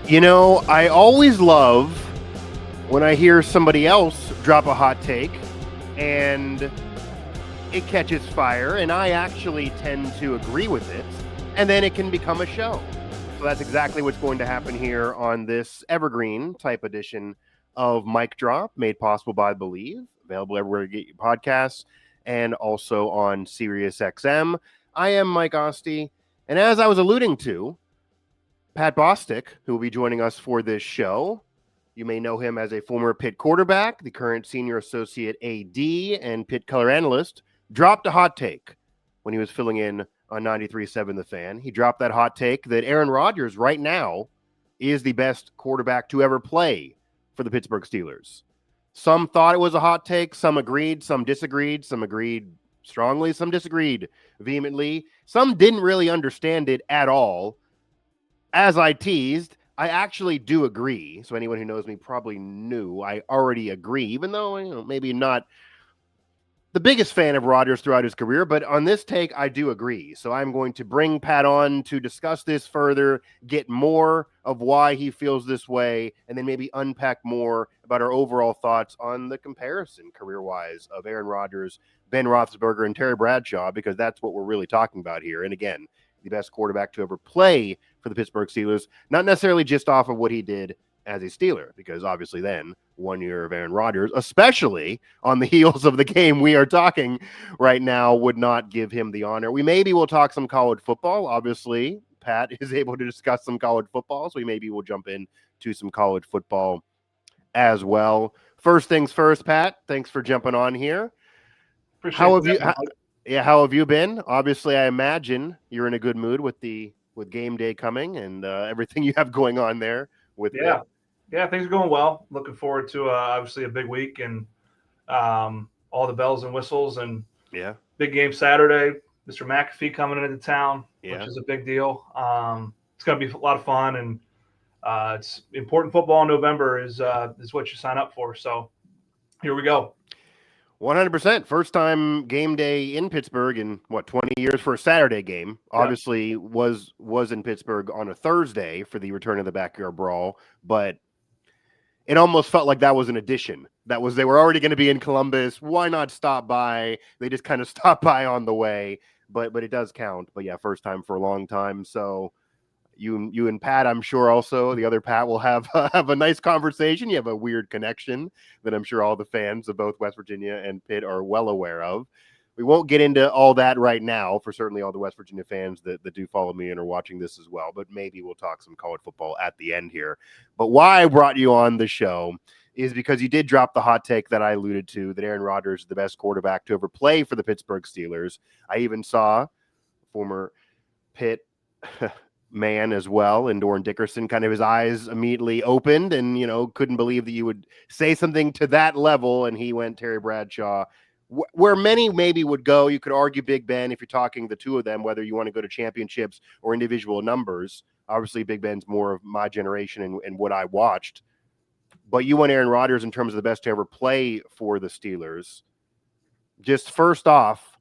You know, I always love when I hear somebody else drop a hot take and it catches fire, and I actually tend to agree with it, and then it can become a show. So that's exactly what's going to happen here on this evergreen type edition of Mic Drop, made possible by Believe, available everywhere you get your podcasts, and also on SiriusXM. I am Mike Asti, and as I was alluding to, Pat Bostick, who will be joining us for this show. You may know him as a former Pitt quarterback, the current senior associate AD, and Pitt color analyst, dropped a hot take when he was filling in on 93.7 The Fan. He dropped that hot take that Aaron Rodgers right now is the best quarterback to ever play for the Pittsburgh Steelers. Some thought it was a hot take, some agreed, some disagreed, some agreed strongly, some disagreed vehemently. Some didn't really understand it at all. As I teased, I actually do agree. So anyone who knows me probably knew I already agree, even though maybe not the biggest fan of Rodgers throughout his career, but on this take, I do agree. So I'm going to bring Pat on to discuss this further, get more of why he feels this way, and then maybe unpack more about our overall thoughts on the comparison career-wise of Aaron Rodgers, Ben Roethlisberger, and Terry Bradshaw, because that's what we're really talking about here. And again, the best quarterback to ever play for the Pittsburgh Steelers, not necessarily just off of what he did as a Steeler, because obviously then 1 year of Aaron Rodgers, especially on the heels of the game we are talking right now, would not give him the honor. Maybe we'll talk some college football. Obviously, Pat is able to discuss some college football, so maybe we'll jump in to some college football as well. First things first, Pat, thanks for jumping on here. Appreciate how have you been? Obviously, I imagine you're in a good mood with game day coming and everything you have going on there with Yeah, things are going well. Looking forward to obviously a big week and all the bells and whistles and big game Saturday. Mr. McAfee coming into town, which is a big deal. It's going to be a lot of fun, and it's important. Football in November is what you sign up for. So here we go. 100%. First time game day in Pittsburgh in 20 years for a Saturday game. Obviously was in Pittsburgh on a Thursday for the return of the backyard brawl, but it almost felt like that was an addition. They were already going to be in Columbus. Why not stop by? They just kind of stopped by on the way, but it does count. But yeah, first time for a long time. So you and Pat, I'm sure also the other Pat will have a nice conversation. You have a weird connection that I'm sure all the fans of both West Virginia and Pitt are well aware of. We won't get into all that right now for certainly all the West Virginia fans that do follow me and are watching this as well, but maybe we'll talk some college football at the end here. But why I brought you on the show is because you did drop the hot take that I alluded to, that Aaron Rodgers is the best quarterback to ever play for the Pittsburgh Steelers. I even saw former Pitt man as well, and Doran Dickerson, kind of his eyes immediately opened and, couldn't believe that you would say something to that level, and he went Terry Bradshaw. Where many maybe would go, you could argue Big Ben if you're talking the two of them, whether you want to go to championships or individual numbers. Obviously, Big Ben's more of my generation and what I watched. But you went Aaron Rodgers in terms of the best to ever play for the Steelers. Just first off,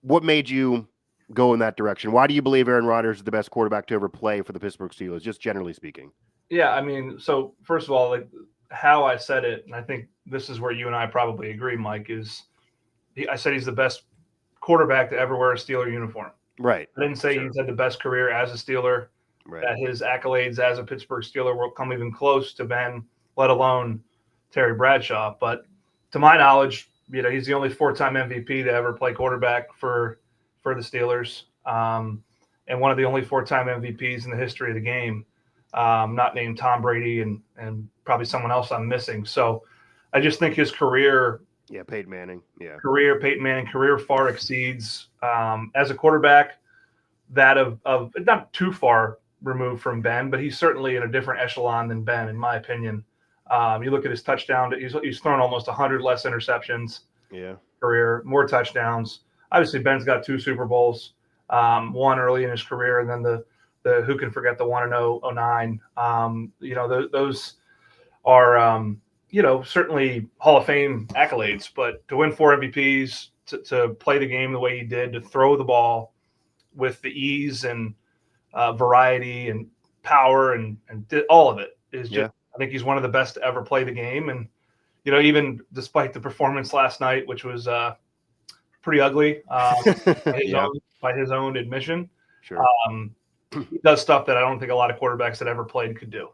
what made you go in that direction? Why do you believe Aaron Rodgers is the best quarterback to ever play for the Pittsburgh Steelers, just generally speaking? Yeah, I mean, so first of all, like how I said it, and I think this is where you and I probably agree, Mike, is I said he's the best quarterback to ever wear a Steeler uniform. Right. I didn't say he's had the best career as a Steeler, that his accolades as a Pittsburgh Steeler will come even close to Ben, let alone Terry Bradshaw. But to my knowledge, he's the only 4-time MVP to ever play quarterback for the Steelers, and one of the only 4-time MVPs in the history of the game, not named Tom Brady and probably someone else I'm missing. So I just think his career Peyton Manning career far exceeds as a quarterback that of not too far removed from Ben, but he's certainly in a different echelon than Ben, in my opinion. You look at his touchdown, he's thrown almost 100 less interceptions. Career, more touchdowns. Obviously, Ben's got 2 Super Bowls, one early in his career, and then the who can forget the 1-0-09. Those are certainly Hall of Fame accolades, but to win 4 MVPs, to play the game the way he did, to throw the ball with the ease and variety and power and all of it is just. Yeah. I think he's one of the best to ever play the game, and even despite the performance last night, which was pretty ugly by his own admission, Sure. He does stuff that I don't think a lot of quarterbacks that ever played could do,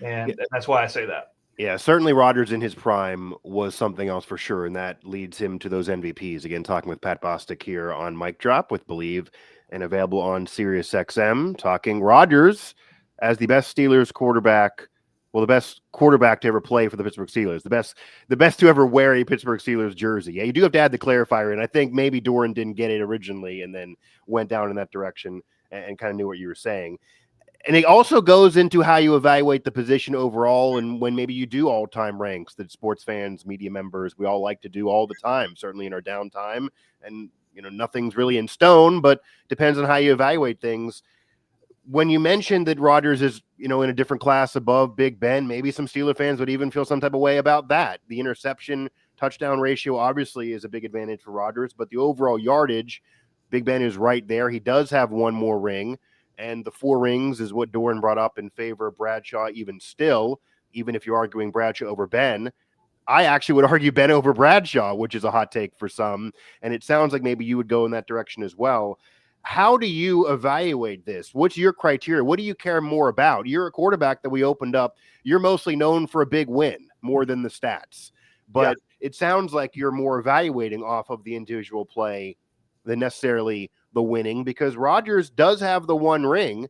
and that's why I say that. Yeah, certainly Rodgers in his prime was something else for sure, and that leads him to those MVPs. Again, talking with Pat Bostick here on Mic Drop with Believe and available on SiriusXM, talking Rodgers as the best Steelers quarterback, well, the best quarterback to ever play for the Pittsburgh Steelers, the best to ever wear a Pittsburgh Steelers jersey. Yeah, you do have to add the clarifier, and I think maybe Doran didn't get it originally and then went down in that direction and kind of knew what you were saying. And it also goes into how you evaluate the position overall, and when maybe you do all-time ranks that sports fans, media members, we all like to do all the time, certainly in our downtime. And, nothing's really in stone, but depends on how you evaluate things. When you mentioned that Rodgers is, in a different class above Big Ben, maybe some Steeler fans would even feel some type of way about that. The interception touchdown ratio obviously is a big advantage for Rodgers, but the overall yardage, Big Ben is right there. He does have one more ring. And the 4 rings is what Doran brought up in favor of Bradshaw even if you're arguing Bradshaw over Ben. I actually would argue Ben over Bradshaw, which is a hot take for some. And it sounds like maybe you would go in that direction as well. How do you evaluate this? What's your criteria? What do you care more about? You're a quarterback that we opened up. You're mostly known for a big win more than the stats. But It sounds like you're more evaluating off of the individual play than necessarily the winning, because Rodgers does have the 1 ring,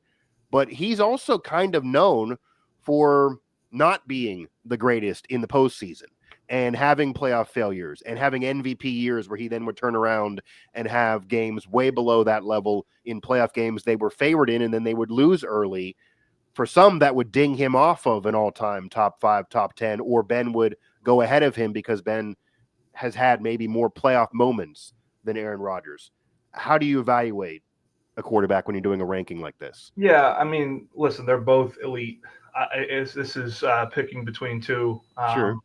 but he's also kind of known for not being the greatest in the postseason and having playoff failures and having MVP years where he then would turn around and have games way below that level in playoff games they were favored in, and then they would lose early. For some, that would ding him off of an all-time top 5, top 10, or Ben would go ahead of him because Ben has had maybe more playoff moments than Aaron Rodgers. How do you evaluate a quarterback when you're doing a ranking like this? Yeah, I mean, listen, they're both elite. This is picking between 2 Sure.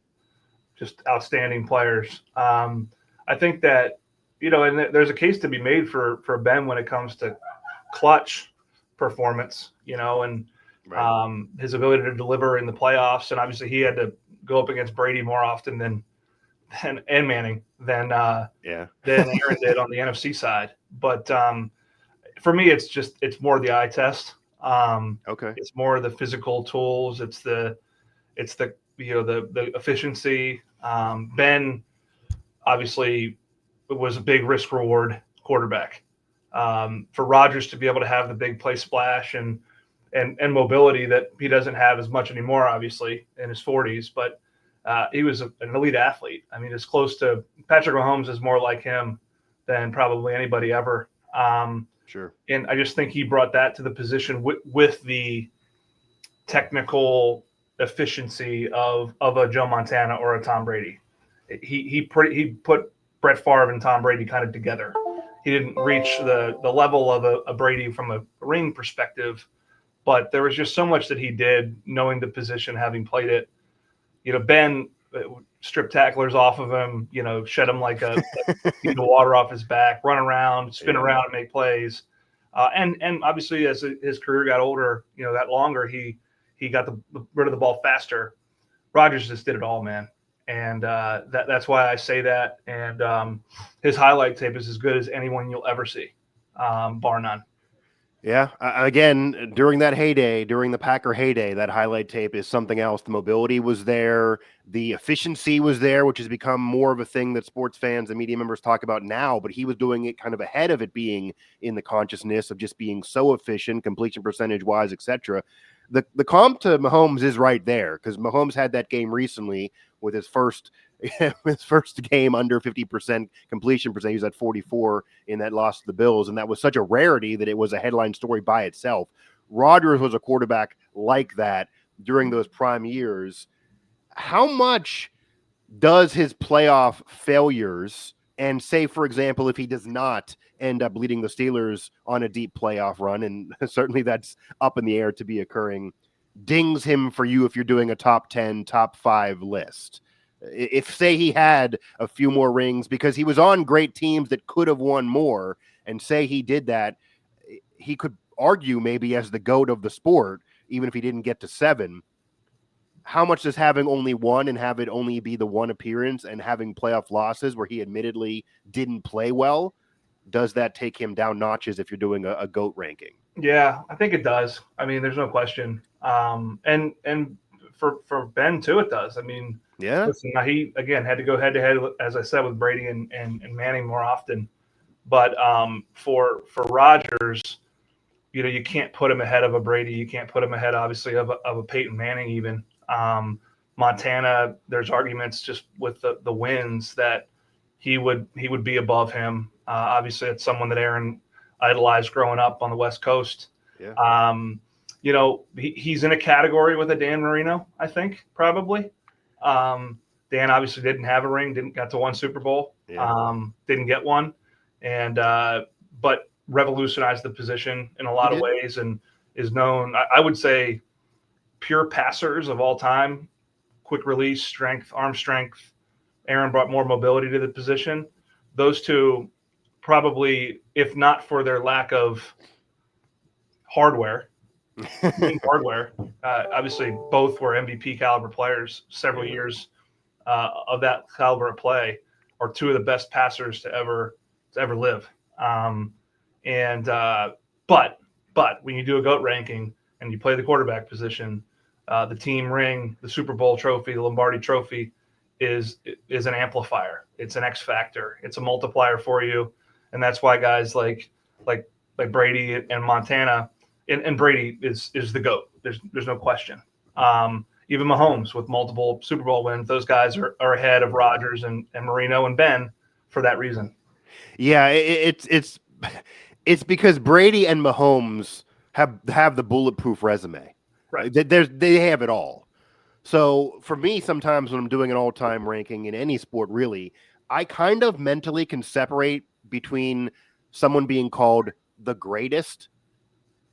just outstanding players. I think that, and there's a case to be made for Ben when it comes to clutch performance, and Right. his ability to deliver in the playoffs. And obviously he had to go up against Brady more often and Manning than Aaron did on the NFC side. But for me, it's more the eye test. Okay. It's more the physical tools. It's the the efficiency. Ben obviously was a big risk reward quarterback. For Rodgers to be able to have the big play splash and mobility that he doesn't have as much anymore, obviously in his 40s, but he was an elite athlete. I mean, as close to Patrick Mahomes is more like him than probably anybody ever. Sure. And I just think he brought that to the position with the technical efficiency of a Joe Montana or a Tom Brady. He put Brett Favre and Tom Brady kind of together. He didn't reach the level of a Brady from a ring perspective, but there was just so much that he did, knowing the position, having played it. Ben strip tacklers off of him, shed him like a bead of water off his back, run around, spin around, and make plays. And obviously, as his career got older, that longer, he got rid of the ball faster. Rodgers just did it all, man. And that's why I say that. And his highlight tape is as good as anyone you'll ever see, bar none. Yeah. Again, during that heyday, during the Packer heyday, that highlight tape is something else. The mobility was there. The efficiency was there, which has become more of a thing that sports fans and media members talk about now. But he was doing it kind of ahead of it being in the consciousness of just being so efficient, completion percentage wise, etc. The comp to Mahomes is right there, because Mahomes had that game recently with his first game under 50% completion percent. He was at 44 in that loss to the Bills, and that was such a rarity that it was a headline story by itself. Rodgers was a quarterback like that during those prime years. How much does his playoff failures, and say, for example, if he does not end up leading the Steelers on a deep playoff run, and certainly that's up in the air to be occurring, dings him for you if you're doing a top 10, top 5 list? If, say, he had a few more rings because he was on great teams that could have won more, and say he did that, he could argue maybe as the GOAT of the sport. even if he didn't get to 7. How much does having only one and have it only be the one appearance and having playoff losses where he admittedly didn't play well, does that take him down notches if you're doing a GOAT ranking? Yeah, I think it does. I mean, there's no question. And for Ben too, it does. I mean, Yeah. listen, he again had to go head to head, as I said, with Brady and Manning more often. But for Rodgers, you can't put him ahead of a Brady. You can't put him ahead, obviously, of a Peyton Manning even. Montana, there's arguments just with the wins that he would be above him. Obviously, it's someone that Aaron idolized growing up on the West Coast. Yeah. He's in a category with a Dan Marino, I think, probably. Dan obviously didn't have a ring, got to one Super Bowl, didn't get one, and but revolutionized the position in a lot of ways and is known, I would say, pure passers of all time, quick release, strength, arm strength. Aaron brought more mobility to the position. Those two probably, if not for their lack of hardware, obviously both were MVP caliber players, several years of that caliber of play, are two of the best passers to ever live. But when you do a GOAT ranking and you play the quarterback position, the team ring, the Super Bowl trophy, the Lombardi trophy is an amplifier. It's an X factor. It's a multiplier for you. And that's why guys like Brady and Montana, and Brady is the GOAT. There's no question. Even Mahomes with multiple Super Bowl wins, those guys are ahead of Rodgers and Marino and Ben for that reason. Yeah, it's because Brady and Mahomes have the bulletproof resume. Right. They have it all. So for me, sometimes when I'm doing an all-time ranking in any sport, really, I kind of mentally can separate between someone being called the greatest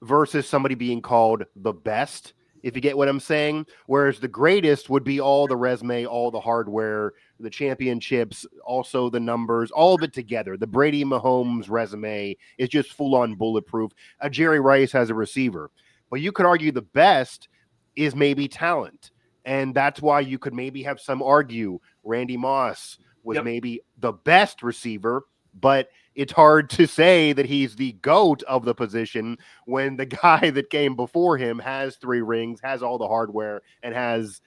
versus somebody being called the best, if you get what I'm saying. Whereas the greatest would be all the resume, all the hardware, the championships, also the numbers, all of it together. The Brady Mahomes resume is just full-on bulletproof. Jerry Rice has a receiver. But you could argue the best is maybe talent. And that's why you could maybe have some argue Randy Moss was maybe the best receiver, but it's hard to say that he's the GOAT of the position when the guy that came before him has 3 rings, has all the hardware, and has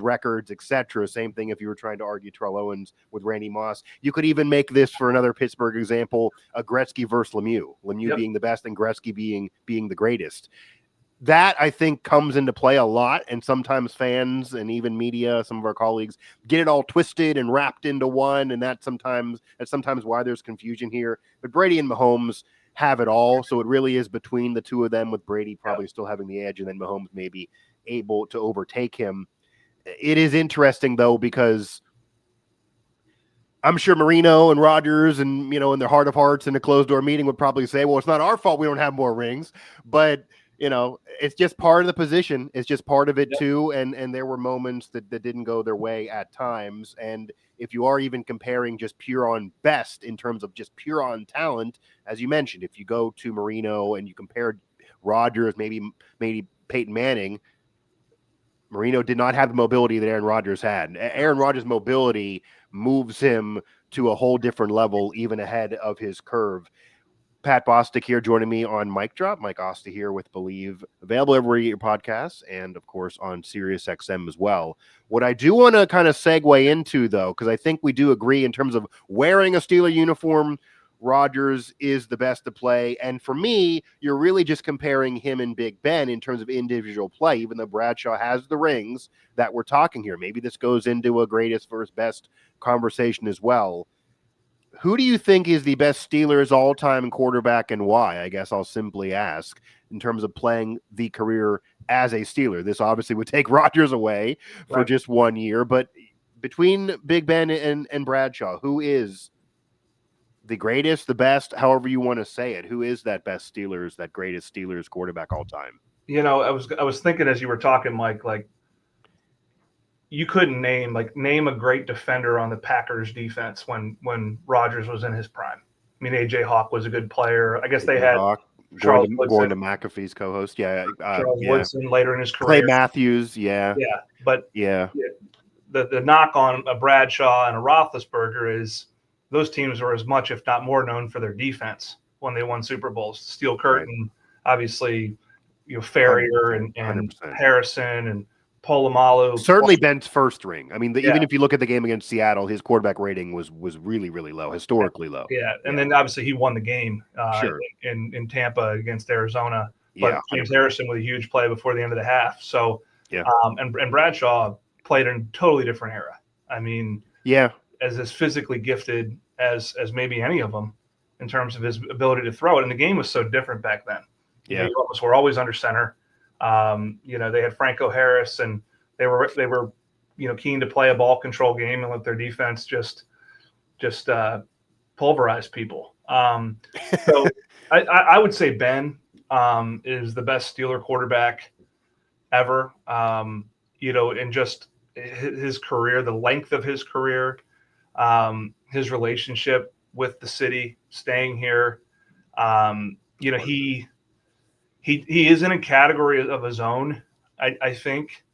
records, etc. Same thing if you were trying to argue Terrell Owens with Randy Moss. You could even make this, for another Pittsburgh example, a Gretzky versus Lemieux. Lemieux being the best and Gretzky being the greatest. That, I think, comes into play a lot, and sometimes fans and even media, some of our colleagues, get it all twisted and wrapped into one, and that's sometimes why there's confusion here. But Brady and Mahomes have it all, so it really is between the two of them, with Brady probably still having the edge, and then Mahomes maybe able to overtake him. It is interesting, though, because I'm sure Marino and Rodgers and, in their heart of hearts in a closed-door meeting would probably say, well, it's not our fault we don't have more rings, but it's just part of the position. It's just part of it too. And there were moments that didn't go their way at times. And if you are even comparing just pure on best in terms of just pure on talent, as you mentioned, if you go to Marino and you compare Rodgers, maybe Peyton Manning, Marino did not have the mobility that Aaron Rodgers had. Aaron Rodgers' mobility moves him to a whole different level, even ahead of his curve. Pat Bostick here joining me on Mic Drop. Mike Asti here with Believe, available everywhere you get your podcasts, and of course on SiriusXM as well. What I do want to kind of segue into, though, because I think we do agree in terms of wearing a Steeler uniform, Rodgers is the best to play. And for me, you're really just comparing him and Big Ben in terms of individual play, even though Bradshaw has the rings that we're talking here. Maybe this goes into a greatest versus best conversation as well. Who do you think is the best Steelers all-time quarterback, and why? I guess I'll simply ask, in terms of playing the career as a Steeler. This obviously would take Rodgers away for just 1 year, but between Big Ben and Bradshaw, who is the greatest, the best, however you want to say it? Who is that best Steelers, that greatest Steelers quarterback all time? I was thinking as you were talking, Mike, like, you couldn't name a great defender on the Packers defense when Rodgers was in his prime. I mean, AJ Hawk was a good player. I guess they had Hawk. Charles Going to Woodson, McAfee's co-host. Yeah. Charles Yeah. Woodson later in his Clay career. Matthews. Yeah. Yeah, but Yeah. the knock on a Bradshaw and a Roethlisberger is those teams were as much, if not more, known for their defense when they won Super Bowls. Steel Curtain, obviously, Ferrier 100%. and 100%. Harrison and Polamalu. Certainly Ben's first ring. I mean, Yeah. even if you look at the game against Seattle, his quarterback rating was really, really low, historically low. Yeah, and then obviously he won the game Sure. in Tampa against Arizona. But Yeah, James 100%. Harrison with a huge play before the end of the half. So, Yeah. And Bradshaw played in a totally different era. I mean, Yeah. as physically gifted as maybe any of them in terms of his ability to throw it. And the game was so different back then. Yeah. You almost were always under center. They had Franco Harris, and they were keen to play a ball control game and let their defense just pulverize people. So I would say Ben is the best Steeler quarterback ever. And just his career, the length of his career, his relationship with the city, staying here. He is in a category of his own. I think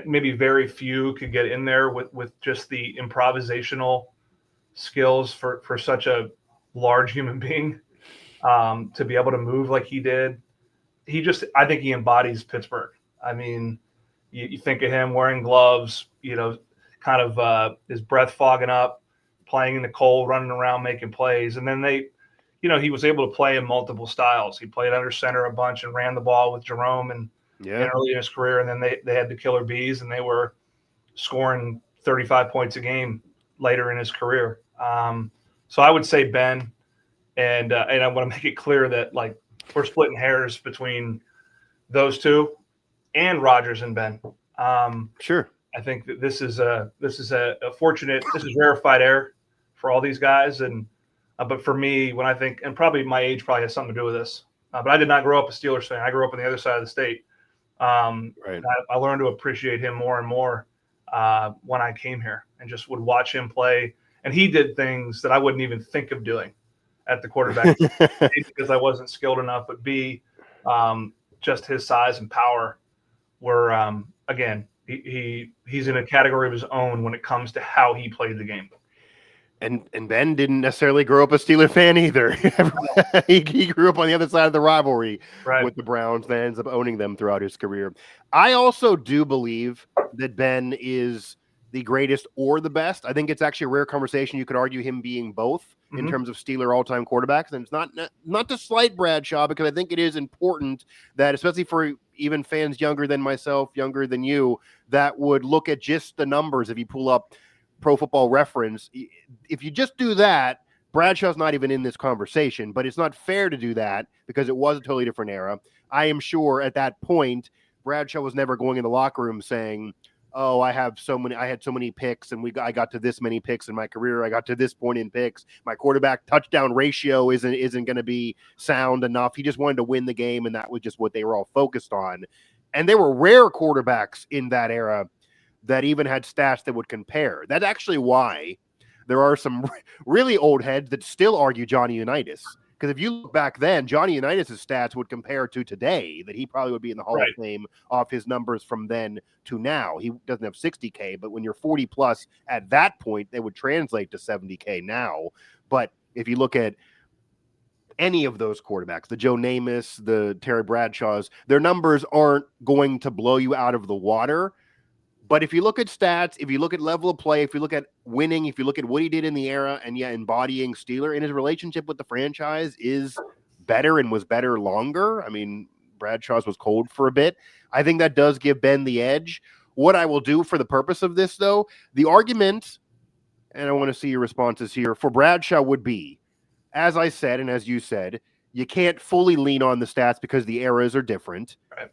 maybe very few could get in there with just the improvisational skills for such a large human being to be able to move like he did. I think he embodies Pittsburgh. I mean, you think of him wearing gloves, kind of his breath fogging up, playing in the cold, running around, making plays. And then he was able to play in multiple styles. He played under center a bunch and ran the ball with Jerome and early in his career. And then they had the killer bees, and they were scoring 35 points a game later in his career. So I would say Ben, and I want to make it clear that we're splitting hairs between those two and Rodgers and Ben. Sure. I think that this is a fortunate, this is rarefied air for all these guys. And but for me, when I think, and probably my age probably has something to do with this, but I did not grow up a Steelers fan. I grew up on the other side of the state. Right. I learned to appreciate him more and more when I came here and just would watch him play. And he did things that I wouldn't even think of doing at the quarterback because I wasn't skilled enough, but B, just his size and power were, again, he's in a category of his own when it comes to how he played the game. And Ben didn't necessarily grow up a Steeler fan either. he grew up on the other side of the rivalry with the Browns, then ends up owning them throughout his career. I also do believe that Ben is the greatest or the best. I think it's actually a rare conversation. You could argue him being both in terms of Steeler all-time quarterbacks. And it's not to slight Bradshaw, because I think it is important that, especially for even fans younger than myself, younger than you, that would look at just the numbers. If you pull up Pro Football Reference, if you just do that, Bradshaw's not even in this conversation. But it's not fair to do that because it was a totally different era. I am sure at that point, Bradshaw was never going in the locker room saying, oh, I had so many picks, and I got to this many picks in my career. I got to this point in picks. My quarterback touchdown ratio isn't going to be sound enough. He just wanted to win the game, and that was just what they were all focused on. And there were rare quarterbacks in that era that even had stats that would compare. That's actually why there are some really old heads that still argue Johnny Unitas. Because if you look back then, Johnny Unitas' stats would compare to today, that he probably would be in the Hall of Fame off his numbers from then to now. He doesn't have 60K, but when you're 40 plus at that point, they would translate to 70K now. But if you look at any of those quarterbacks, the Joe Namath, the Terry Bradshaws, their numbers aren't going to blow you out of the water. But if you look at stats, if you look at level of play, if you look at winning, if you look at what he did in the era and embodying Steeler, and his relationship with the franchise is better and was better longer. I mean, Bradshaw's was cold for a bit. I think that does give Ben the edge. What I will do for the purpose of this, though, the argument, and I want to see your responses here, for Bradshaw would be, as I said, and as you said, you can't fully lean on the stats because the eras are different. Right.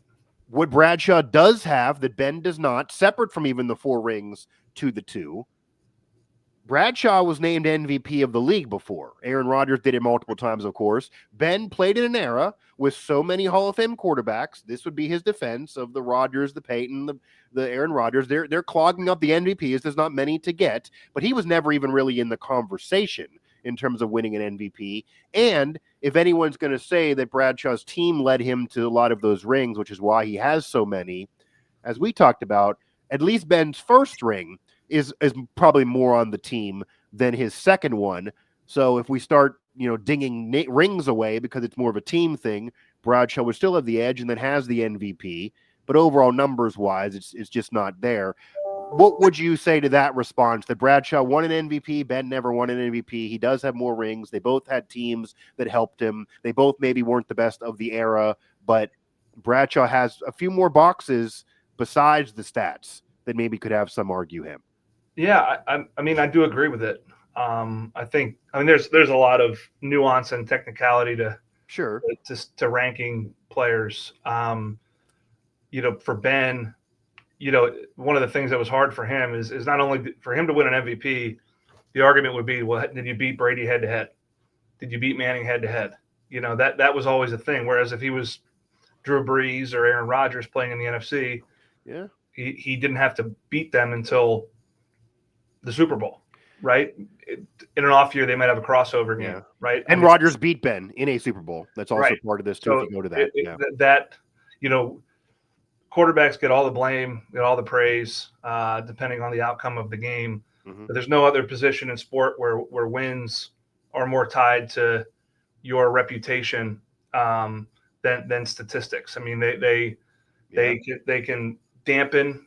What Bradshaw does have that Ben does not, separate from even the 4 rings to the 2, Bradshaw was named MVP of the league before. Aaron Rodgers did it multiple times, of course. Ben played in an era with so many Hall of Fame quarterbacks. This would be his defense of the Rodgers, the Peyton, the Aaron Rodgers. They're clogging up the MVPs. There's not many to get, but he was never even really in the conversation in terms of winning an MVP. And if anyone's going to say that Bradshaw's team led him to a lot of those rings, which is why he has so many, as we talked about, at least Ben's first ring is probably more on the team than his second one. So if we start, dinging rings away because it's more of a team thing, Bradshaw would still have the edge and then has the MVP. But overall, numbers-wise, it's just not there. What would you say to that response? That Bradshaw won an MVP, Ben never won an MVP. He does have more rings. They both had teams that helped him. They both maybe weren't the best of the era, but Bradshaw has a few more boxes besides the stats that maybe could have some argue him. Yeah, I mean, I do agree with it. I think there's a lot of nuance and technicality to ranking players. For Ben, one of the things that was hard for him is not only for him to win an MVP. The argument would be, well, did you beat Brady head to head? Did you beat Manning head to head? That was always a thing. Whereas if he was Drew Brees or Aaron Rodgers playing in the NFC, he didn't have to beat them until the Super Bowl, right? In an off year, they might have a crossover game, right? And Rodgers beat Ben in a Super Bowl. That's also part of this too. So if you go to that, quarterbacks get all the blame, get all the praise, depending on the outcome of the game. Mm-hmm. But there's no other position in sport where wins are more tied to your reputation than statistics. I mean, they can dampen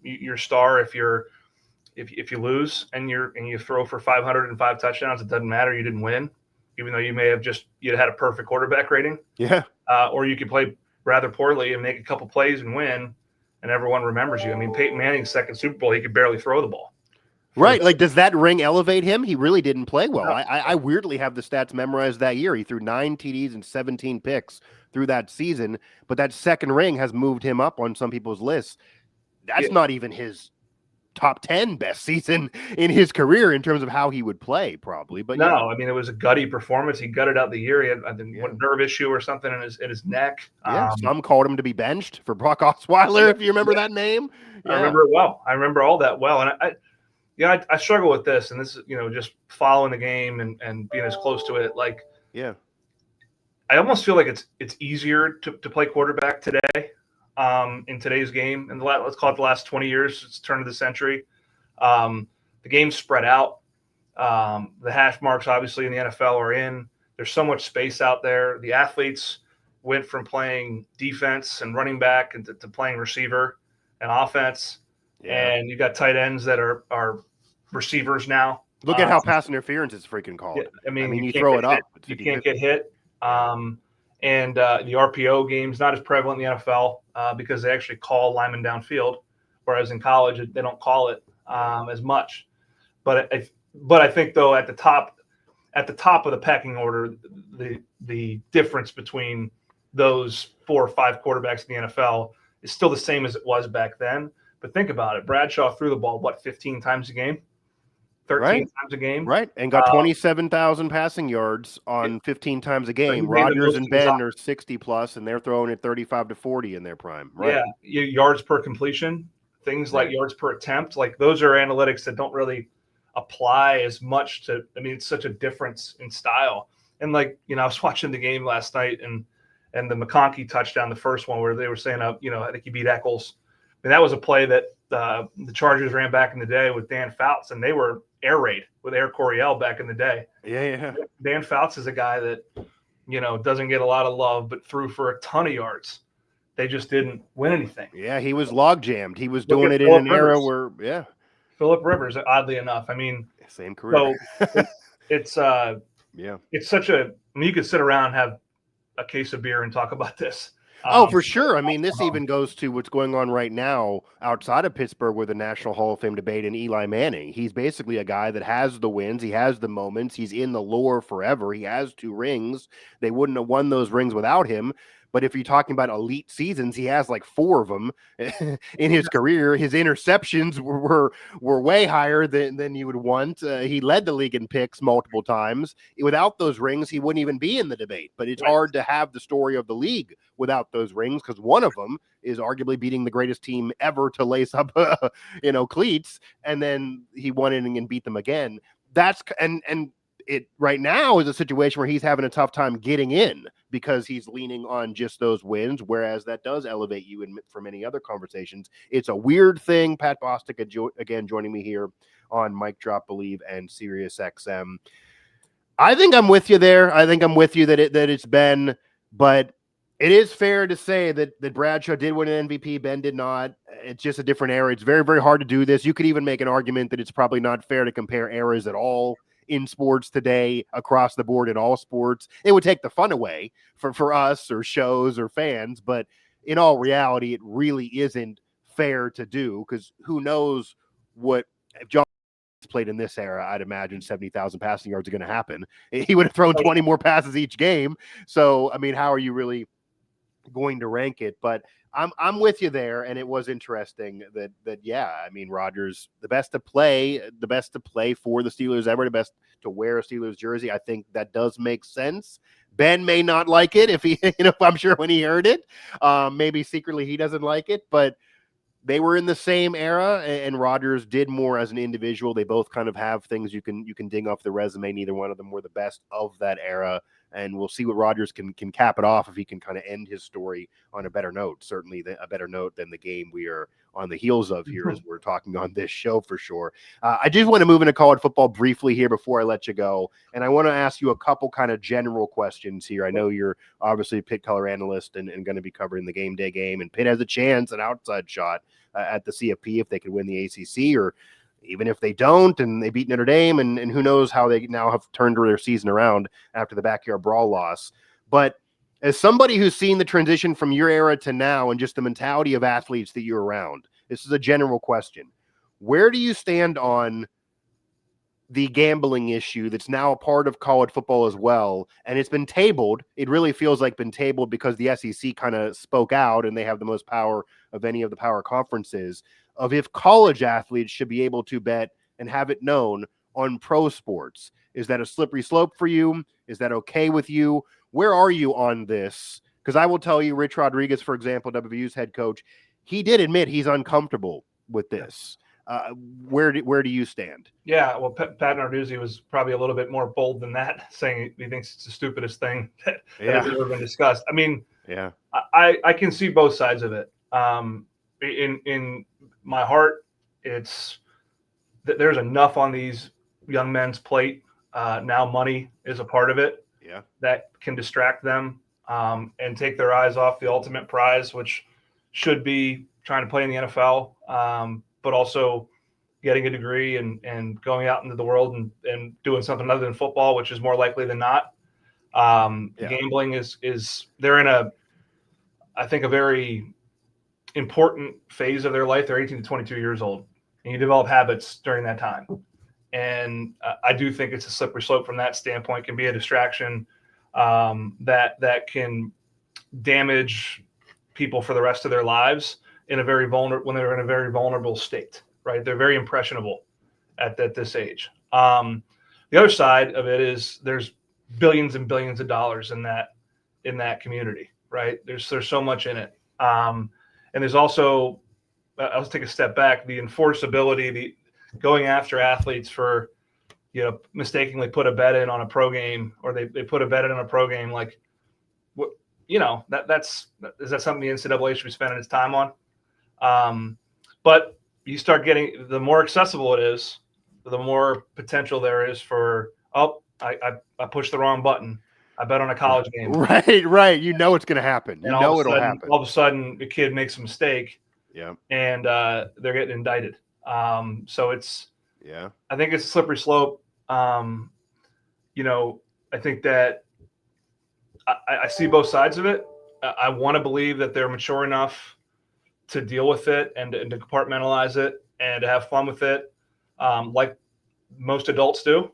your star if you lose and you throw for 505 touchdowns. It doesn't matter. You didn't win, even though you may have you had a perfect quarterback rating. Yeah. Or you could play rather poorly and make a couple plays and win, and everyone remembers you. I mean, Peyton Manning's second Super Bowl, he could barely throw the ball. Right. Like, does that ring elevate him? He really didn't play well. No. I weirdly have the stats memorized that year. He threw 9 TDs and 17 picks through that season, but that second ring has moved him up on some people's lists. That's not even his top 10 best season in his career in terms of how he would play, probably. But no, I mean, it was a gutty performance. He gutted out the year. He had a nerve issue or something in his neck. Yeah, some called him to be benched for Brock Osweiler, if you remember that name. I remember it well. I remember all that well. And I struggle with this, and this is, just following the game and being as close to it. Like, I almost feel like it's easier to play quarterback today. In today's game, and let's call it the last 20 years, it's turn of the century. The game's spread out. The hash marks, obviously, in the NFL are in. There's so much space out there. The athletes went from playing defense and running back to playing receiver and offense. Yeah. And you've got tight ends that are receivers now. Look at how pass interference is freaking called. Yeah, I mean, you throw it up. You can't get hit. And the RPO game's not as prevalent in the NFL because they actually call linemen downfield, whereas in college they don't call it as much. But I think, though, at the top of the pecking order, the difference between those 4 or 5 quarterbacks in the NFL is still the same as it was back then. But think about it: Bradshaw threw the ball 15 times a game. 13 times a game. Right, and got 27,000 passing yards on 15 times a game. Rodgers and Ben are 60+, and they're throwing it 35 to 40 in their prime. Right? Yeah, yards per completion, things like yards per attempt. Like, those are analytics that don't really apply as much to – I mean, it's such a difference in style. And, I was watching the game last night, and the McConkey touchdown, the first one, where they were saying, I think he beat Eccles. I mean, that was a play that the Chargers ran back in the day with Dan Fouts, and they were air raid with Air Coryell back in the day. Yeah. Dan Fouts is a guy that, doesn't get a lot of love, but threw for a ton of yards. They just didn't win anything. Yeah, he was log jammed. He was doing it in an era where, Phillip Rivers, oddly enough. I mean, same career. So it's such a. I mean, you could sit around and have a case of beer and talk about this. For sure. I mean, this even goes to what's going on right now outside of Pittsburgh with the National Hall of Fame debate and Eli Manning. He's basically a guy that has the wins. He has the moments. He's in the lore forever. He has 2 rings. They wouldn't have won those rings without him. But if you're talking about elite seasons, he has like 4 of them in his career. His interceptions were way higher than you would want. He led the league in picks multiple times. Without those rings, he wouldn't even be in the debate. But it's hard to have the story of the league without those rings, because one of them is arguably beating the greatest team ever to lace up, cleats, and then he won it and beat them again. And it right now is a situation where he's having a tough time getting in because he's leaning on just those wins, whereas that does elevate you for many other conversations. It's a weird thing. Pat Bostick again joining me here on Mic Drop Believe and Sirius XM. I think I'm with you there. I think I'm with you that it's Ben, but it is fair to say that Bradshaw did win an MVP. Ben did not. It's just a different era. It's very, very hard to do this. You could even make an argument that it's probably not fair to compare eras at all in sports today across the board in all sports. It would take the fun away for us or shows or fans, but in all reality, it really isn't fair to do because who knows what if John played in this era, I'd imagine 70,000 passing yards are going to happen. He would have thrown 20 more passes each game. So, I mean, how are you really going to rank it? But I'm with you there, and it was interesting that yeah, I mean, Rodgers, the best to play for the Steelers ever, the best to wear a Steelers jersey. I think that does make sense. Ben may not like it if he, I'm sure when he heard it, maybe secretly he doesn't like it, but they were in the same era, and Rodgers did more as an individual. They both kind of have things you can ding off the resume. Neither one of them were the best of that era, and we'll see what Rodgers can cap it off if he can kind of end his story on a better note. Certainly a better note than the game we are on the heels of here as we're talking on this show for sure. I just want to move into college football briefly here before I let you go, and I want to ask you a couple kind of general questions here. I know you're obviously a Pitt color analyst and going to be covering the game day game, and Pitt has a chance, an outside shot at the CFP if they could win the ACC, or even if they don't and they beat Notre Dame, and who knows how they now have turned their season around after the backyard brawl loss. But as somebody who's seen the transition from your era to now and just the mentality of athletes that you're around, this is a general question. Where do you stand on the gambling issue that's now a part of college football as well? And it's been tabled. It really feels like been tabled because the SEC kind of spoke out and they have the most power of any of the power conferences, of if college athletes should be able to bet and have it known on pro sports. Is that a slippery slope for you? Is that okay with you? Where are you on this? Because I will tell you, Rich Rodriguez, for example, WVU's head coach, he did admit he's uncomfortable with this. Where do you stand? Yeah, well, Pat Narduzzi was probably a little bit more bold than that, saying he thinks it's the stupidest thing that has ever been discussed. I mean, yeah, I can see both sides of it. In my heart, it's that there's enough on these young men's plate. Now money is a part of it. Yeah, that can distract them and take their eyes off the ultimate prize, which should be trying to play in the NFL, but also getting a degree and going out into the world and doing something other than football, which is more likely than not. Gambling is they're in I think a very important phase of their life. They're 18 to 22 years old, and you develop habits during that time. And I do think it's a slippery slope from that standpoint. It can be a distraction that can damage people for the rest of their lives in a very when they're in a very vulnerable state, right? They're very impressionable at this age. The other side of it is there's billions and billions of dollars in that community, right? There's so much in it. And there's also, I'll take a step back, the enforceability, the going after athletes for, mistakenly put a bet in on a pro game, or they put a bet in on a pro game. Like, what, is that something the NCAA should be spending its time on? But you start getting, the more accessible it is, the more potential there is for, I pushed the wrong button. I bet on a college game. Right. You know it's going to happen. And it'll happen. All of a sudden, the kid makes a mistake. Yeah. And they're getting indicted. So it's, yeah, I think it's a slippery slope. I think that I see both sides of it. I want to believe that they're mature enough to deal with it and to compartmentalize it and to have fun with it, like most adults do,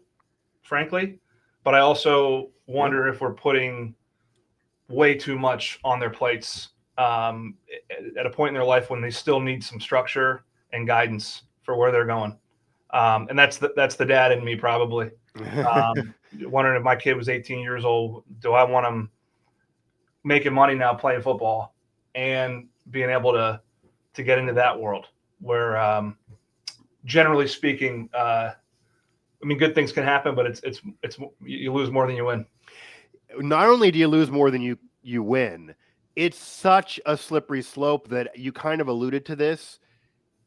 frankly. But I also wonder if we're putting way too much on their plates at a point in their life when they still need some structure and guidance for where they're going. And that's the dad in me, probably. Wondering if my kid was 18 years old, do I want him making money now playing football and being able to get into that world where, generally speaking, I mean, good things can happen, but it's you lose more than you win. Not only do you lose more than you win, it's such a slippery slope that you kind of alluded to this.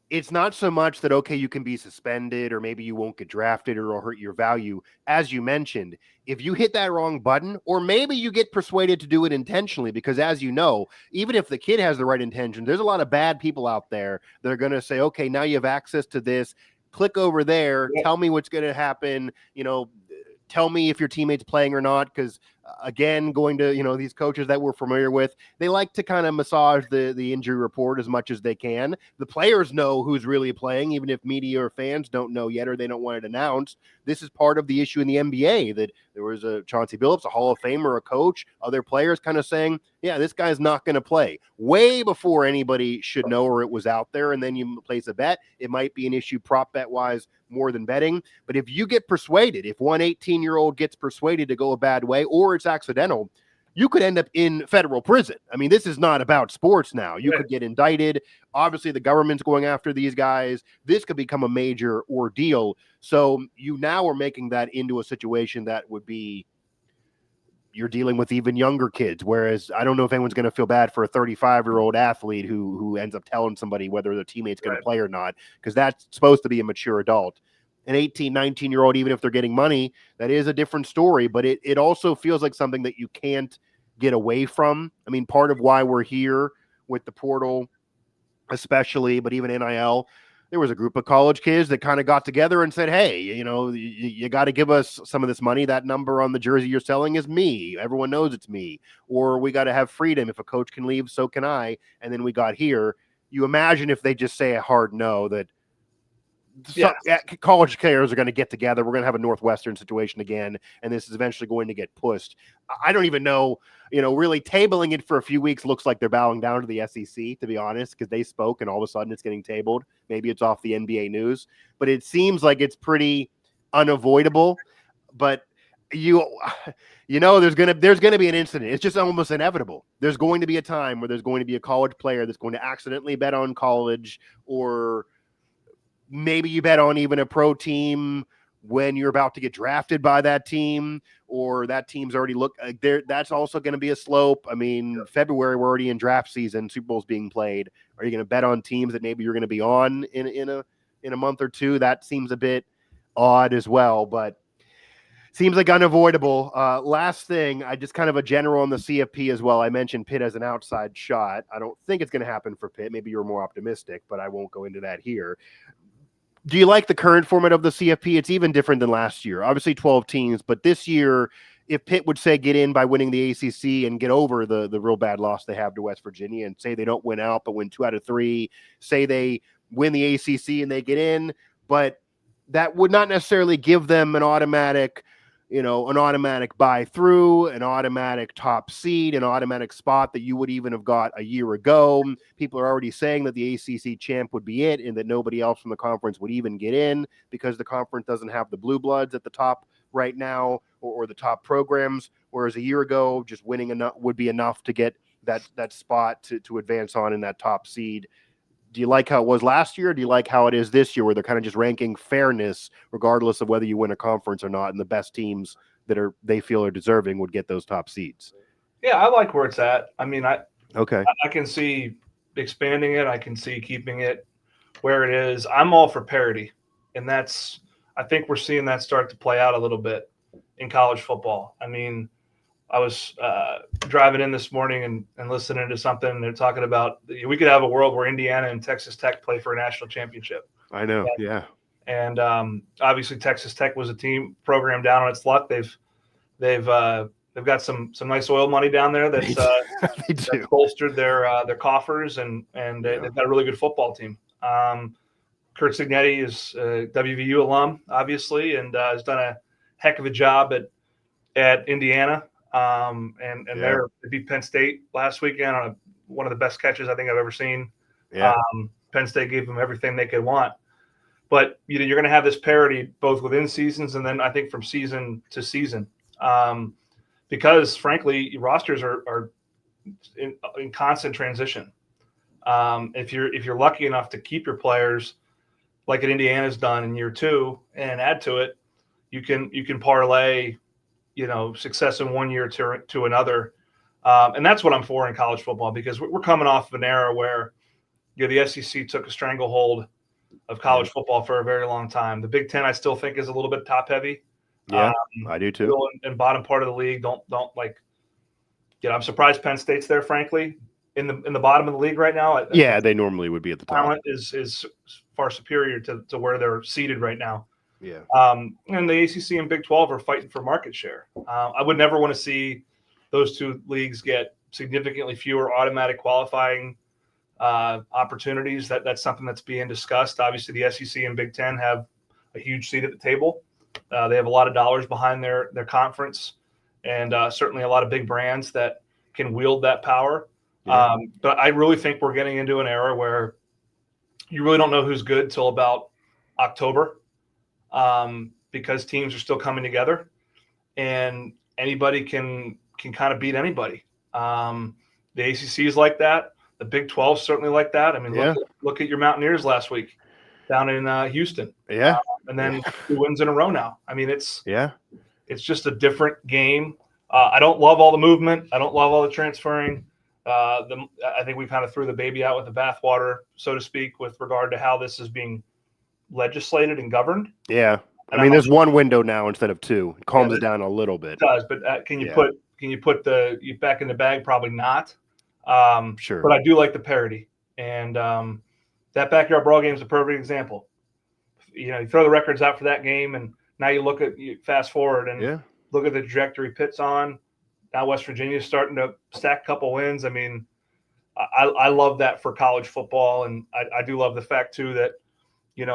It's not so much that, okay, you can be suspended or maybe you won't get drafted or it'll hurt your value. As you mentioned, if you hit that wrong button, or maybe you get persuaded to do it intentionally, because as you know, even if the kid has the right intention, there's a lot of bad people out there that are going to say, okay, now you have access to this. Click over there. Yep. Tell me what's going to happen. Tell me if your teammate's playing or not. Because again, going to, these coaches that we're familiar with, they like to kind of massage the injury report as much as they can. The players know who's really playing, even if media or fans don't know yet, or they don't want it announced. This is part of the issue in the NBA, that there was a Chauncey Billups, a Hall of Famer, a coach, other players kind of saying, yeah, this guy's not going to play, way before anybody should know or it was out there. And then you place a bet. It might be an issue prop bet wise more than betting. But if you get persuaded, if one 18-year-old gets persuaded to go a bad way, or it's accidental, you could end up in federal prison. I mean, this is not about sports now. You could get indicted. Obviously, the government's going after these guys. This could become a major ordeal. So you now are making that into a situation that would be, you're dealing with even younger kids. Whereas I don't know if anyone's going to feel bad for a 35-year-old athlete who ends up telling somebody whether their teammate's going to play or not, because that's supposed to be a mature adult. An 18, 19-year-old, even if they're getting money, that is a different story. But it also feels like something that you can't get away from. I mean, part of why we're here with the portal, especially, but even NIL, there was a group of college kids that kind of got together and said, hey, you got to give us some of this money. That number on the jersey you're selling is me. Everyone knows it's me. Or we got to have freedom. If a coach can leave, so can I. And then we got here. You imagine if they just say a hard no, that college players are going to get together. We're going to have a Northwestern situation again, and this is eventually going to get pushed. I don't even know, really tabling it for a few weeks looks like they're bowing down to the SEC, to be honest, because they spoke and all of a sudden it's getting tabled. Maybe it's off the NBA news, but it seems like it's pretty unavoidable. But there's gonna be an incident. It's just almost inevitable. There's going to be a time where there's going to be a college player that's going to accidentally bet on college, or maybe you bet on even a pro team when you're about to get drafted by that team, or that team's already there. That's also going to be a slope. I mean, February, we're already in draft season. Super Bowl's being played. Are you going to bet on teams that maybe you're going to be on in a month or two? That seems a bit odd as well, but seems like unavoidable. Last thing, I just kind of a general on the CFP as well. I mentioned Pitt as an outside shot. I don't think it's going to happen for Pitt. Maybe you're more optimistic, but I won't go into that here. Do you like the current format of the CFP? It's even different than last year. Obviously 12 teams, but this year, if Pitt would say get in by winning the ACC and get over the real bad loss they have to West Virginia, and say they don't win out but win 2 out of 3, say they win the ACC and they get in, but that would not necessarily give them an automatic buy through, an automatic top seed, an automatic spot that you would even have got a year ago. People are already saying that the ACC champ would be it, and that nobody else from the conference would even get in, because the conference doesn't have the blue bloods at the top right now, or the top programs, whereas a year ago, just winning enough would be enough to get that spot to advance on in that top seed. Do you like how it was last year? Or do you like how it is this year, where they're kind of just ranking fairness regardless of whether you win a conference or not, and the best teams that they feel are deserving would get those top seeds? Yeah, I like where it's at. I mean, I can see expanding it. I can see keeping it where it is. I'm all for parity, and I think we're seeing that start to play out a little bit in college football. I mean, I was driving in this morning and listening to something, and they're talking about we could have a world where Indiana and Texas Tech play for a national championship. I know, yeah. And obviously Texas Tech was a team program down on its luck. They've got some nice oil money down there that's that's bolstered their coffers, and they've got a really good football team. Kurt Signetti is a WVU alum, obviously, and has done a heck of a job at Indiana. They beat Penn State last weekend on one of the best catches I think I've ever seen. Yeah. Penn State gave them everything they could want. But you're going to have this parity both within seasons and then I think from season to season, because frankly rosters are in constant transition. If you're lucky enough to keep your players like Indiana's done in year 2 and add to it, you can parlay, success in one year to another. And that's what I'm for in college football, because we're coming off of an era where the SEC took a stranglehold of college football for a very long time. The Big Ten, I still think, is a little bit top heavy. Yeah, I do too. Middle and bottom part of the league don't like. I'm surprised Penn State's there, frankly, in the bottom of the league right now. Yeah, they normally would be at the top. Talent is far superior to where they're seated right now. Yeah. And the ACC and Big 12 are fighting for market share. I would never want to see those two leagues get significantly fewer automatic qualifying opportunities. That's something that's being discussed. Obviously, the SEC and Big 10 have a huge seat at the table. They have a lot of dollars behind their conference, and certainly a lot of big brands that can wield that power. Yeah. But I really think we're getting into an era where you really don't know who's good till about October, because teams are still coming together, and anybody can kind of beat anybody. The ACC is like that. The Big 12 is certainly like that. I mean, look at your Mountaineers last week down in Houston. Yeah. And then 2 wins in a row now. I mean, it's just a different game. I don't love all the movement. I don't love all the transferring. I think we kind of threw the baby out with the bathwater, so to speak, with regard to how this is being legislated and governed. Yeah. I mean, there's one window now instead of 2. It calms it down a little bit. It does, but can you put you back in the bag? Probably not. Sure. But I do like the parity, and that backyard brawl game is a perfect example. You throw the records out for that game, and now you fast forward and look at the trajectory Pitt's on. Now West Virginia's starting to stack a couple wins. I mean, I love that for college football, and I do love the fact too that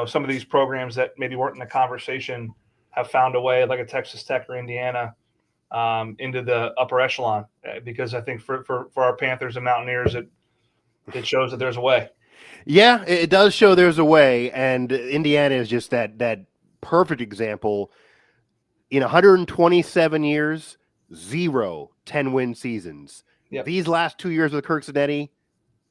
some of these programs that maybe weren't in the conversation have found a way, like a Texas Tech or Indiana, into the upper echelon, because I think for our Panthers and Mountaineers, it shows that there's a way. Yeah, it does show there's a way, and Indiana is just that perfect example. In 127 years, 0 10-win seasons. Yep. These last 2 years with Kirk Cinetti,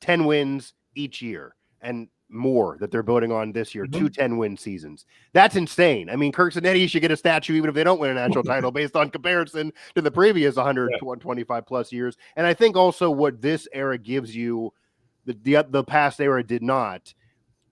10 wins each year, and more that they're building on this year, 2 10-win seasons. That's insane. I mean, Kirk Cinetti should get a statue even if they don't win a national title based on comparison to the previous 125-plus years. And I think also what this era gives you, the past era did not.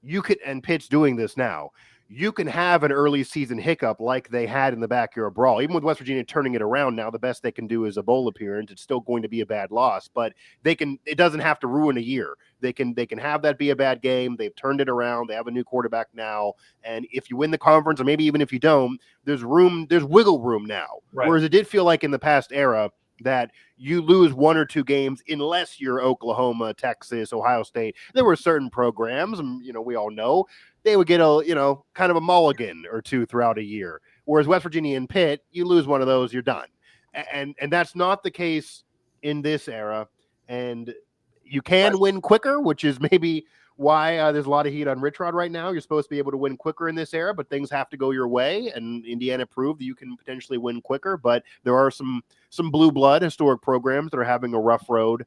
You could, and Pitt's doing this now, you can have an early season hiccup like they had in the backyard brawl. Even with West Virginia turning it around now, the best they can do is a bowl appearance. It's still going to be a bad loss, but it doesn't have to ruin a year. They can have that be a bad game. They've turned it around. They have a new quarterback now. And if you win the conference, or maybe even if you don't, there's wiggle room now. Right. Whereas it did feel like in the past era that you lose 1 or 2 games unless you're Oklahoma, Texas, Ohio State. There were certain programs, and we all know, they would get a kind of a mulligan or 2 throughout a year. Whereas West Virginia and Pitt, you lose one of those, you're done. And that's not the case in this era. And you can win quicker, which is maybe why there's a lot of heat on Rich Rod right now. You're supposed to be able to win quicker in this era, but things have to go your way. And Indiana proved that you can potentially win quicker. But there are some blue blood historic programs that are having a rough road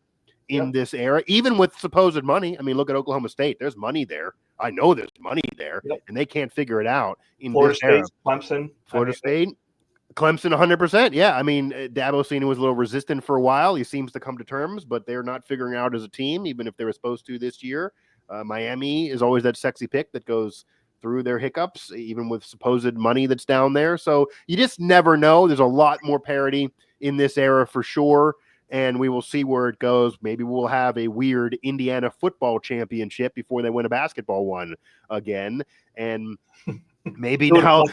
in this era, even with supposed money. I mean, look at Oklahoma State. There's money there. I know there's money there, and they can't figure it out in Florida this State, era. Clemson. State. Clemson, 100%. Yeah, I mean, Dabo Senior was a little resistant for a while. He seems to come to terms, but they're not figuring out as a team, even if they were supposed to this year. Miami is always that sexy pick that goes through their hiccups, even with supposed money that's down there. So you just never know. There's a lot more parity in this era for sure, and we will see where it goes. Maybe we'll have a weird Indiana football championship before they win a basketball one again, and maybe now.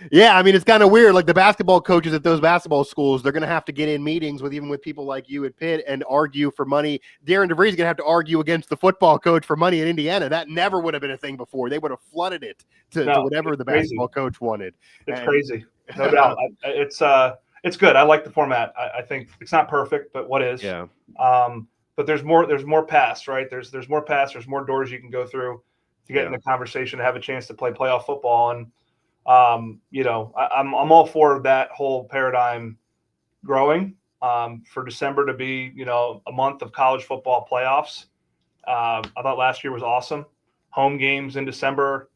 Yeah, I mean, it's kind of weird. Like the basketball coaches at those basketball schools, they're going to have to get in meetings with people like you at Pitt and argue for money. Darren DeVries is going to have to argue against the football coach for money in Indiana. That never would have been a thing before. They would have flooded it to whatever the basketball coach wanted. It's crazy, no doubt. It's good. I like the format. I think it's not perfect, but what is? Yeah. But there's more paths, right? There's more paths. There's more doors you can go through to get in the conversation, to have a chance to play playoff football. And I'm all for that whole paradigm growing, for December to be, a month of college football playoffs. I thought last year was awesome. Home games in December,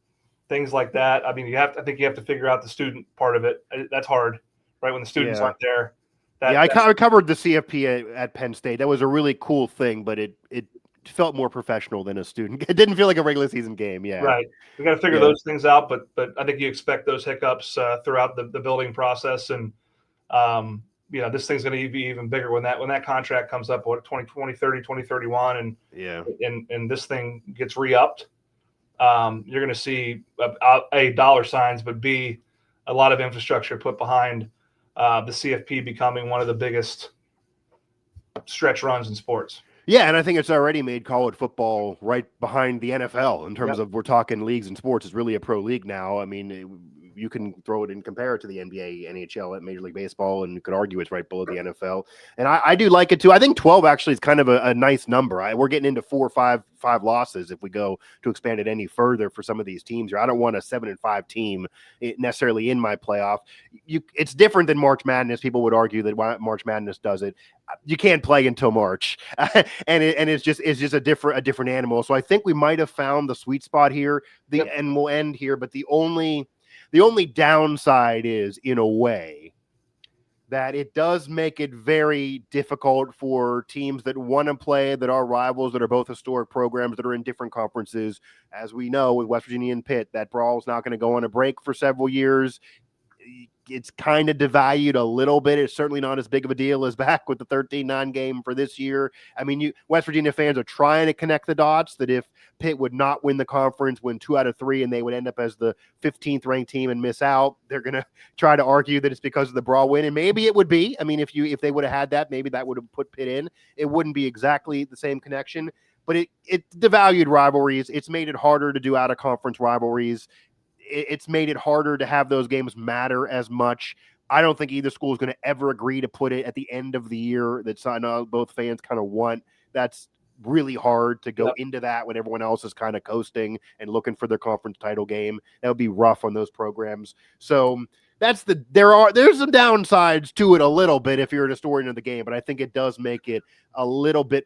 things like that. I mean, I think you have to figure out the student part of it. That's hard, right? When the students aren't there. I covered the CFP at Penn State. That was a really cool thing, but it felt more professional than a student. It didn't feel like a regular season game. Yeah. Right. We got to figure those things out, but I think you expect those hiccups throughout the building process. And, this thing's going to be even bigger when that contract comes up, 2030, 2031, and this thing gets re-upped. You're going to see A, dollar signs, but B, a lot of infrastructure put behind the CFP becoming one of the biggest stretch runs in sports. Yeah, and I think it's already made college football right behind the NFL in terms of, we're talking leagues and sports. It's really a pro league now. I mean, you can throw it and compare it to the NBA, NHL, at Major League Baseball, and you could argue it's right below the NFL. And I do like it too. I think 12 actually is kind of a nice number. We're getting into 4 or 5 losses if we go to expand it any further for some of these teams here. I don't want a 7-5 team necessarily in my playoff. It's different than March Madness. People would argue that why March Madness does it. You can't play until March, and it's just a different animal. So I think we might have found the sweet spot here. And we'll end here. But the only downside is, in a way, that it does make it very difficult for teams that want to play, that are rivals, that are both historic programs, that are in different conferences. As we know, with West Virginia and Pitt, that brawl is not going to go on a break for several years. It's kind of devalued a little bit. It's certainly not as big of a deal as back with the 13-9 game for this year. I mean, West Virginia fans are trying to connect the dots that if Pitt would not win the conference, win 2 out of 3, and they would end up as the 15th ranked team and miss out, they're going to try to argue that it's because of the brawl win. And maybe it would be. I mean, if they would have had that, maybe that would have put Pitt in. It wouldn't be exactly the same connection, but it devalued rivalries. It's made it harder to do out-of-conference rivalries. It's made it harder to have those games matter as much. I don't think either school is going to ever agree to put it at the end of the year that both fans kind of want. That's really hard to go into that when everyone else is kind of coasting and looking for their conference title game. That would be rough on those programs. So there's some downsides to it a little bit if you're a historian of the game, but I think it does make it a little bit.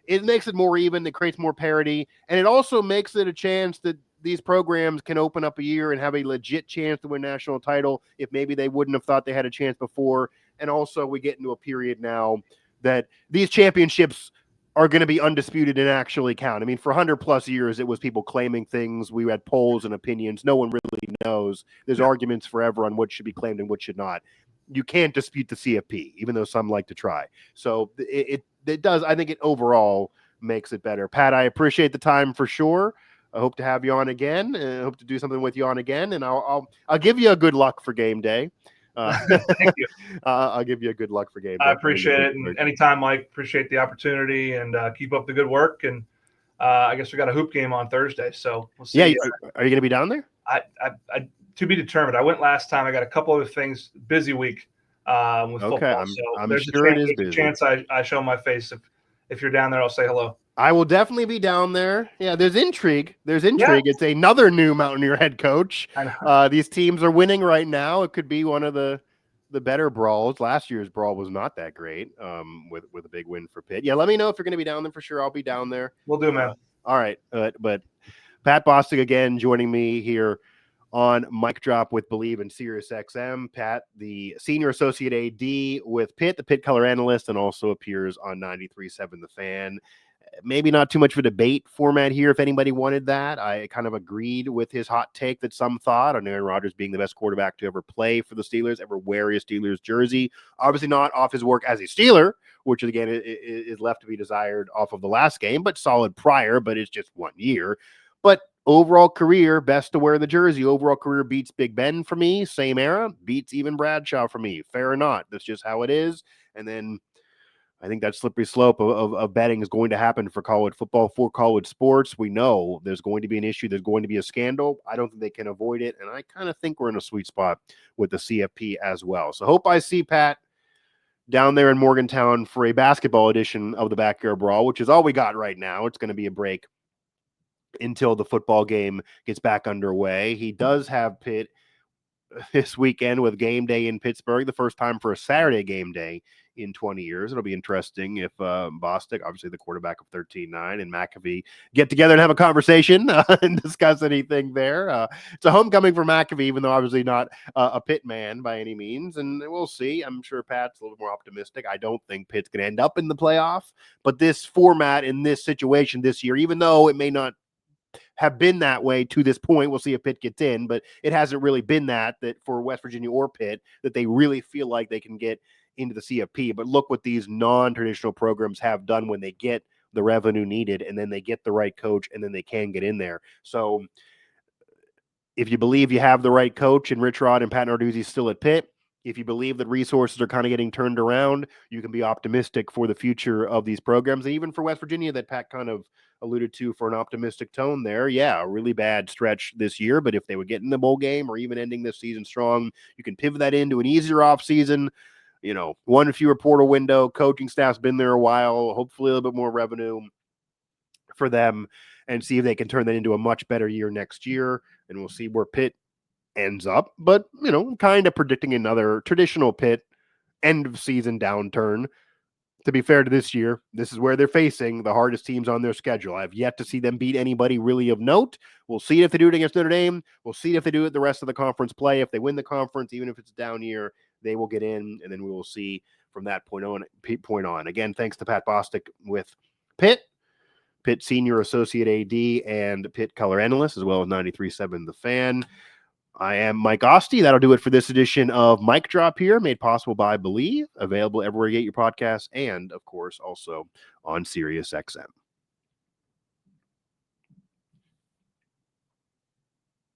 It makes it more even. It creates more parity, and it also makes it a chance that these programs can open up a year and have a legit chance to win national title if maybe they wouldn't have thought they had a chance before. And also we get into a period now that these championships are going to be undisputed and actually count. I mean, for 100 plus years, it was people claiming things. We had polls and opinions. No one really knows. There's arguments forever on what should be claimed and what should not. You can't dispute the CFP, even though some like to try. So it does. I think it overall makes it better. Pat, I appreciate the time for sure. I hope to have you on again. I hope to do something with you on again, and I'll give you a good luck for game day. Thank you. I'll give you a good luck for game day. I appreciate it, and anytime, Mike. Appreciate the opportunity, and keep up the good work. And I guess we got a hoop game on Thursday, so we'll see. Yeah, are you going to be down there? I to be determined. I went last time. I got a couple of things. Busy week with football. I'm sure it is busy. There's a chance I show my face. If you're down there, I'll say hello. I will definitely be down there. Yeah, there's intrigue. Yeah. It's another new Mountaineer head coach. These teams are winning right now. It could be one of the better brawls. Last year's brawl was not that great with a big win for Pitt. Yeah, let me know if you're going to be down there for sure. I'll be down there. We'll do, man. All right. But Pat Bostick again joining me here on Mic Drop with Believe in Sirius XM. Pat, the Senior Associate AD with Pitt, the Pitt color analyst, and also appears on 93.7 The Fan. Maybe not too much of a debate format here if anybody wanted that. I kind of agreed with his hot take that some thought on Aaron Rodgers being the best quarterback to ever play for the Steelers, ever wear a Steelers jersey. Obviously not off his work as a Steeler, which again is left to be desired off of the last game, but solid prior, but it's just 1 year. But overall career, best to wear the jersey. Overall career beats Big Ben for me. Same era, beats even Bradshaw for me. Fair or not, that's just how it is. And then I think that slippery slope of betting is going to happen for college football, for college sports. We know there's going to be an issue. There's going to be a scandal. I don't think they can avoid it. And I kind of think we're in a sweet spot with the CFP as well. So hope I see Pat down there in Morgantown for a basketball edition of the Backyard Brawl, which is all we got right now. It's going to be a break until the football game gets back underway. He does have Pitt this weekend with game day in Pittsburgh, the first time for a Saturday game day in 20 years. It'll be interesting if Bostick, obviously the quarterback of 13-9, and McAfee get together and have a conversation and discuss anything there. It's a homecoming for McAfee, even though obviously not a Pitt man by any means, and we'll see. I'm sure Pat's a little more optimistic. I don't think Pitt's going to end up in the playoff, but this format in this situation this year, even though it may not have been that way to this point. We'll see if Pitt gets in, but it hasn't really been that for West Virginia or Pitt that they really feel like they can get into the CFP. But look what these non-traditional programs have done when they get the revenue needed and then they get the right coach and then they can get in there. So if you believe you have the right coach and Rich Rod and Pat Narduzzi still at Pitt, if you believe that resources are kind of getting turned around, you can be optimistic for the future of these programs. And even for West Virginia that Pat kind of alluded to for an optimistic tone there. Yeah, a really bad stretch this year, but if they would get in the bowl game or even ending this season strong, you can pivot that into an easier offseason. One fewer portal window, coaching staff's been there a while, hopefully a little bit more revenue for them, and see if they can turn that into a much better year next year. And we'll see where Pitt ends up. But, kind of predicting another traditional Pitt end of season downturn. To be fair to this year, this is where they're facing the hardest teams on their schedule. I've yet to see them beat anybody really of note. We'll see if they do it against Notre Dame. We'll see if they do it the rest of the conference play. If they win the conference, even if it's a down year, they will get in, and then we will see from that point on. Again, thanks to Pat Bostick with Pitt Senior Associate AD, and Pitt Color Analyst, as well as 93.7 The Fan. I am Mike Asti. That'll do it for this edition of Mic Drop here, made possible by Believe, available everywhere you get your podcasts, and, of course, also on SiriusXM.